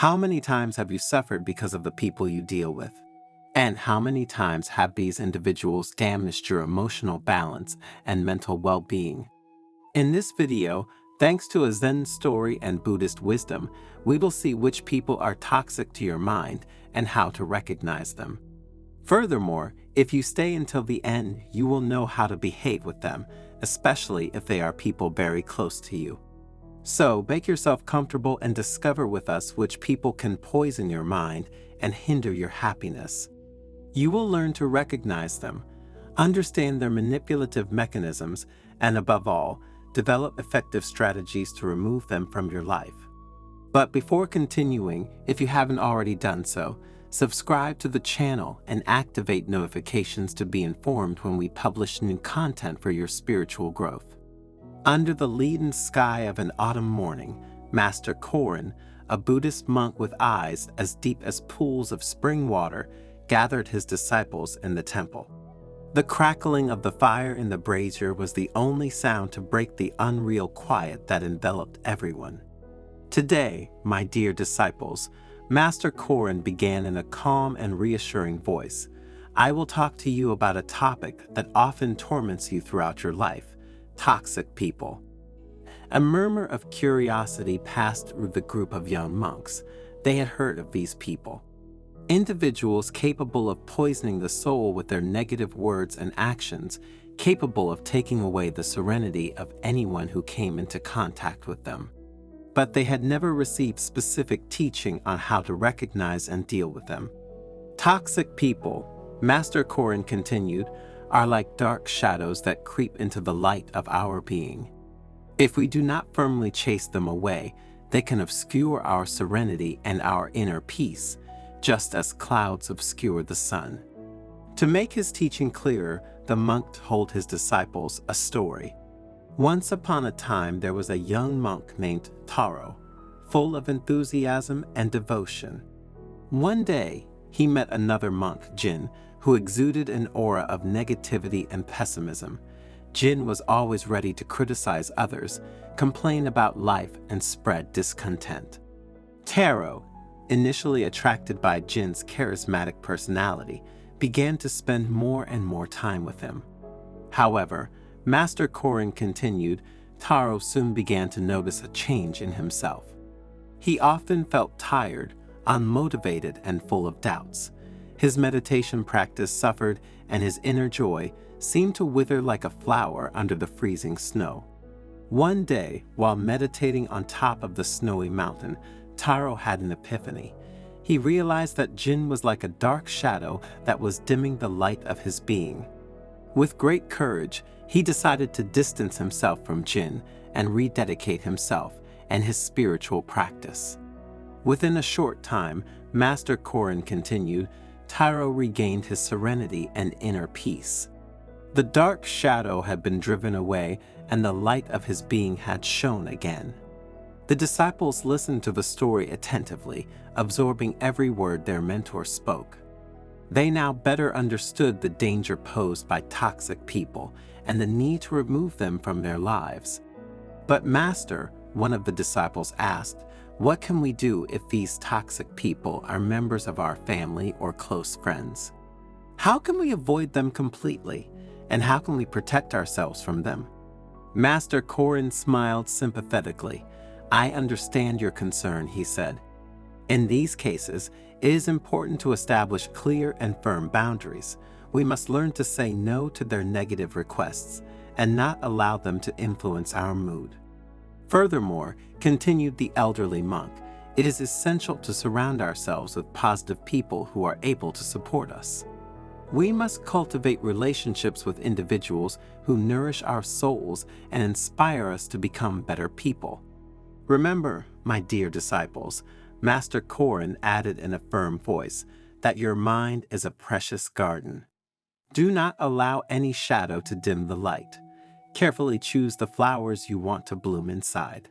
How many times have you suffered because of the people you deal with? And how many times have these individuals damaged your emotional balance and mental well-being? In this video, thanks to a Zen story and Buddhist wisdom, we will see which people are toxic to your mind and how to recognize them. Furthermore, if you stay until the end, you will know how to behave with them, especially if they are people very close to you. So, make yourself comfortable and discover with us which people can poison your mind and hinder your happiness. You will learn to recognize them, understand their manipulative mechanisms, and above all, develop effective strategies to remove them from your life. But before continuing, if you haven't already done so, subscribe to the channel and activate notifications to be informed when we publish new content for your spiritual growth. Under the leaden sky of an autumn morning, Master Korin, a Buddhist monk with eyes as deep as pools of spring water, gathered his disciples in the temple. The crackling of the fire in the brazier was the only sound to break the unreal quiet that enveloped everyone. Today, my dear disciples, Master Korin began in a calm and reassuring voice. I will talk to you about a topic that often torments you throughout your life: toxic people. A murmur of curiosity passed through the group of young monks. They had heard of these people. Individuals capable of poisoning the soul with their negative words and actions, capable of taking away the serenity of anyone who came into contact with them. But they had never received specific teaching on how to recognize and deal with them. Toxic people, Master Korin continued, are like dark shadows that creep into the light of our being. If we do not firmly chase them away, they can obscure our serenity and our inner peace, just as clouds obscure the sun. To make his teaching clearer, the monk told his disciples a story. Once upon a time, there was a young monk named Taro, full of enthusiasm and devotion. One day, he met another monk, Jyn, who exuded an aura of negativity and pessimism. Jyn was always ready to criticize others, complain about life, and spread discontent. Taro, initially attracted by Jyn's charismatic personality, began to spend more and more time with him. However, Master Korin continued, Taro soon began to notice a change in himself. He often felt tired, unmotivated, and full of doubts. His meditation practice suffered, and his inner joy seemed to wither like a flower under the freezing snow. One day, while meditating on top of the snowy mountain, Taro had an epiphany. He realized that Jyn was like a dark shadow that was dimming the light of his being. With great courage, he decided to distance himself from Jyn and rededicate himself and his spiritual practice. Within a short time, Master Korin continued, Taro regained his serenity and inner peace. The dark shadow had been driven away and the light of his being had shone again. The disciples listened to the story attentively, absorbing every word their mentor spoke. They now better understood the danger posed by toxic people and the need to remove them from their lives. But Master, one of the disciples asked, what can we do if these toxic people are members of our family or close friends? How can we avoid them completely? And how can we protect ourselves from them? Master Korin smiled sympathetically. I understand your concern, he said. In these cases, it is important to establish clear and firm boundaries. We must learn to say no to their negative requests and not allow them to influence our mood. Furthermore, continued the elderly monk, it is essential to surround ourselves with positive people who are able to support us. We must cultivate relationships with individuals who nourish our souls and inspire us to become better people. Remember, my dear disciples, Master Korin added in a firm voice, that your mind is a precious garden. Do not allow any shadow to dim the light. Carefully choose the flowers you want to bloom inside.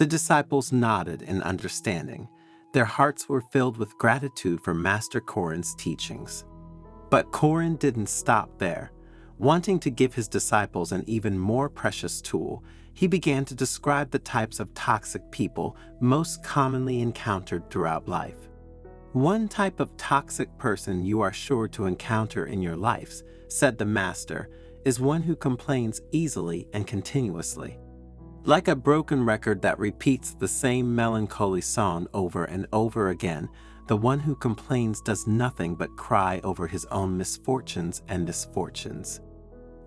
The disciples nodded in understanding. Their hearts were filled with gratitude for Master Korin's teachings. But Korin didn't stop there. Wanting to give his disciples an even more precious tool, he began to describe the types of toxic people most commonly encountered throughout life. One type of toxic person you are sure to encounter in your lives, said the master, is one who complains easily and continuously. Like a broken record that repeats the same melancholy song over and over again, the one who complains does nothing but cry over his own misfortunes and misfortunes.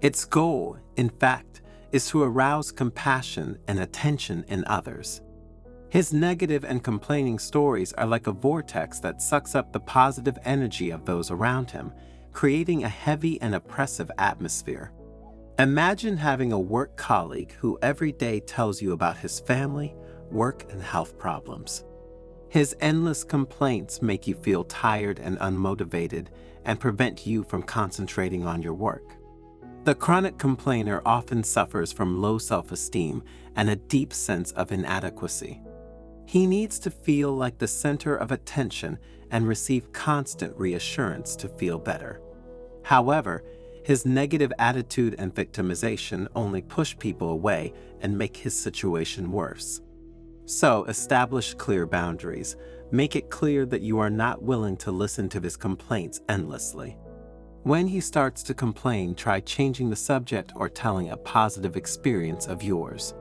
Its goal, in fact, is to arouse compassion and attention in others. His negative and complaining stories are like a vortex that sucks up the positive energy of those around him, creating a heavy and oppressive atmosphere. Imagine having a work colleague who every day tells you about his family, work, and health problems. His endless complaints make you feel tired and unmotivated and prevent you from concentrating on your work. The chronic complainer often suffers from low self-esteem and a deep sense of inadequacy. He needs to feel like the center of attention and receive constant reassurance to feel better. However, his negative attitude and victimization only push people away and make his situation worse. So, establish clear boundaries. Make it clear that you are not willing to listen to his complaints endlessly. When he starts to complain, try changing the subject or telling a positive experience of yours.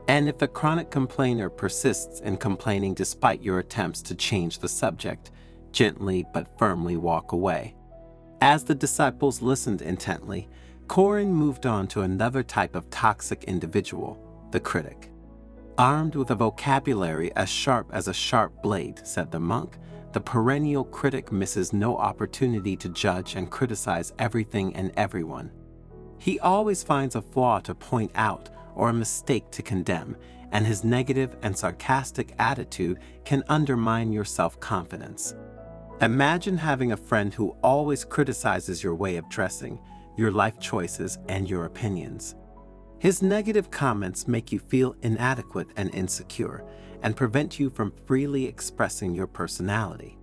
And if the chronic complainer persists in complaining despite your attempts to change the subject, gently but firmly walk away. As the disciples listened intently, Korin moved on to another type of toxic individual, the critic. Armed with a vocabulary as sharp as a sharp blade, said the monk, the perennial critic misses no opportunity to judge and criticize everything and everyone. He always finds a flaw to point out or a mistake to condemn, and his negative and sarcastic attitude can undermine your self-confidence. Imagine having a friend who always criticizes your way of dressing, your life choices, and your opinions. His negative comments make you feel inadequate and insecure, and prevent you from freely expressing your personality.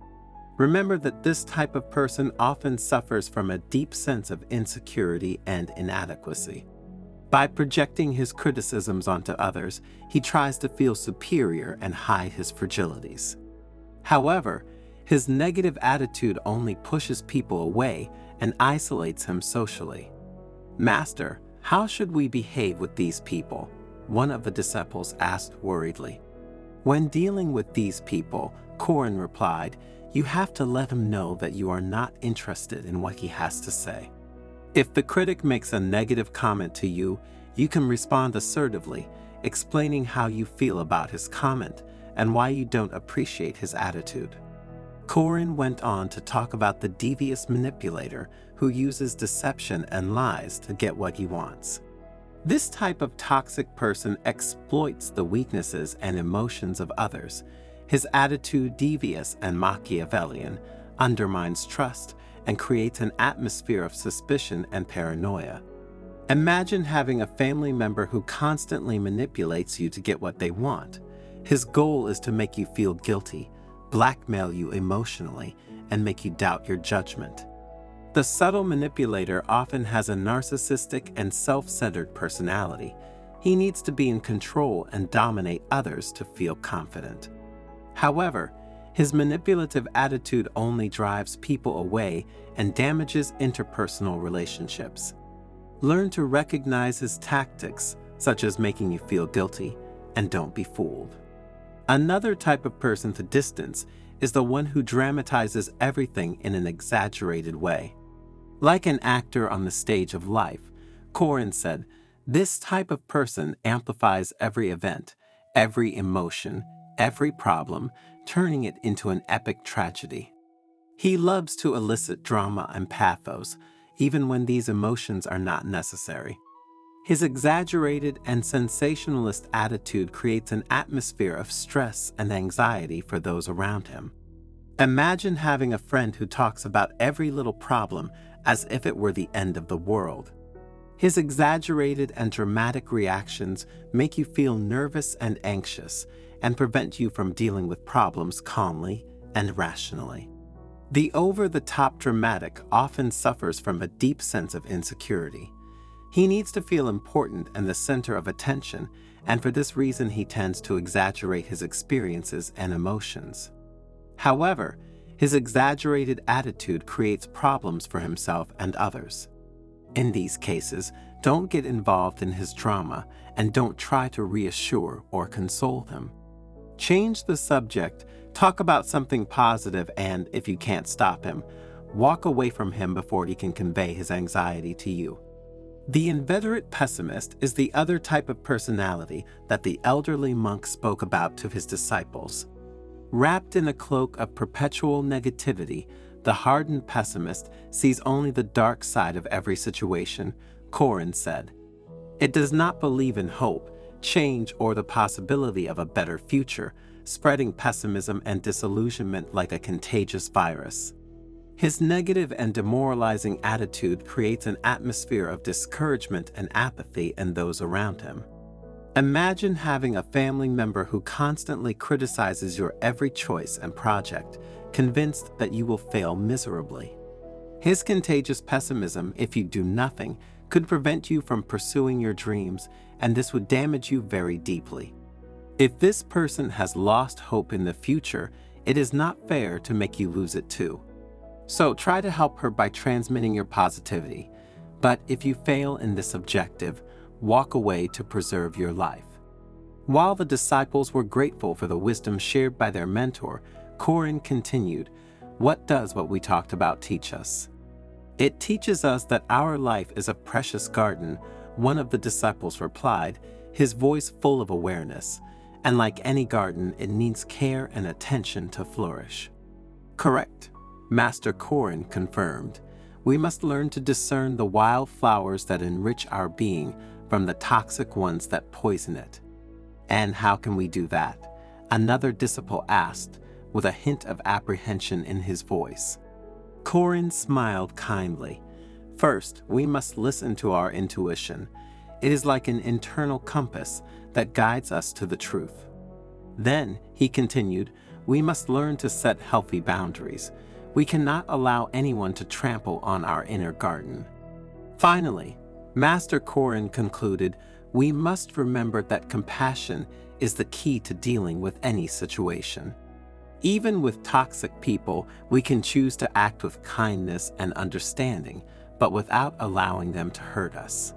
Remember that this type of person often suffers from a deep sense of insecurity and inadequacy. By projecting his criticisms onto others, he tries to feel superior and hide his fragilities. However, his negative attitude only pushes people away and isolates him socially. Master, how should we behave with these people? One of the disciples asked worriedly. When dealing with these people, Korin replied, you have to let him know that you are not interested in what he has to say. If the critic makes a negative comment to you, you can respond assertively, explaining how you feel about his comment and why you don't appreciate his attitude. Korin went on to talk about the devious manipulator who uses deception and lies to get what he wants. This type of toxic person exploits the weaknesses and emotions of others. His attitude, devious and Machiavellian, undermines trust and creates an atmosphere of suspicion and paranoia. Imagine having a family member who constantly manipulates you to get what they want. His goal is to make you feel guilty, blackmail you emotionally, and make you doubt your judgment. The subtle manipulator often has a narcissistic and self-centered personality. He needs to be in control and dominate others to feel confident. However, his manipulative attitude only drives people away and damages interpersonal relationships. Learn to recognize his tactics, such as making you feel guilty, and don't be fooled. Another type of person to distance is the one who dramatizes everything in an exaggerated way. Like an actor on the stage of life, Korin said, this type of person amplifies every event, every emotion, every problem, turning it into an epic tragedy. He loves to elicit drama and pathos, even when these emotions are not necessary. His exaggerated and sensationalist attitude creates an atmosphere of stress and anxiety for those around him. Imagine having a friend who talks about every little problem as if it were the end of the world. His exaggerated and dramatic reactions make you feel nervous and anxious and prevent you from dealing with problems calmly and rationally. The over-the-top dramatic often suffers from a deep sense of insecurity. He needs to feel important and the center of attention, and for this reason he tends to exaggerate his experiences and emotions. However, his exaggerated attitude creates problems for himself and others. In these cases, don't get involved in his drama and don't try to reassure or console him. Change the subject, talk about something positive, and if you can't stop him, walk away from him before he can convey his anxiety to you. The inveterate pessimist is the other type of personality that the elderly monk spoke about to his disciples. Wrapped in a cloak of perpetual negativity, the hardened pessimist sees only the dark side of every situation, Korin said. It does not believe in hope, change, or the possibility of a better future, spreading pessimism and disillusionment like a contagious virus. His negative and demoralizing attitude creates an atmosphere of discouragement and apathy in those around him. Imagine having a family member who constantly criticizes your every choice and project, convinced that you will fail miserably. His contagious pessimism, if you do nothing, could prevent you from pursuing your dreams, and this would damage you very deeply. If this person has lost hope in the future, it is not fair to make you lose it too. So try to help her by transmitting your positivity, but if you fail in this objective, walk away to preserve your life. While the disciples were grateful for the wisdom shared by their mentor, Korin continued, "What does what we talked about teach us? It teaches us that our life is a precious garden," one of the disciples replied, his voice full of awareness, "and like any garden, it needs care and attention to flourish." "Correct," Master Korin confirmed. "We must learn to discern the wild flowers that enrich our being from the toxic ones that poison it." "And how can we do that?" another disciple asked, with a hint of apprehension in his voice. Korin smiled kindly. "First, we must listen to our intuition. It is like an internal compass that guides us to the truth. Then," he continued, "we must learn to set healthy boundaries. We cannot allow anyone to trample on our inner garden." Finally, Master Korin concluded, "We must remember that compassion is the key to dealing with any situation. Even with toxic people, we can choose to act with kindness and understanding, but without allowing them to hurt us."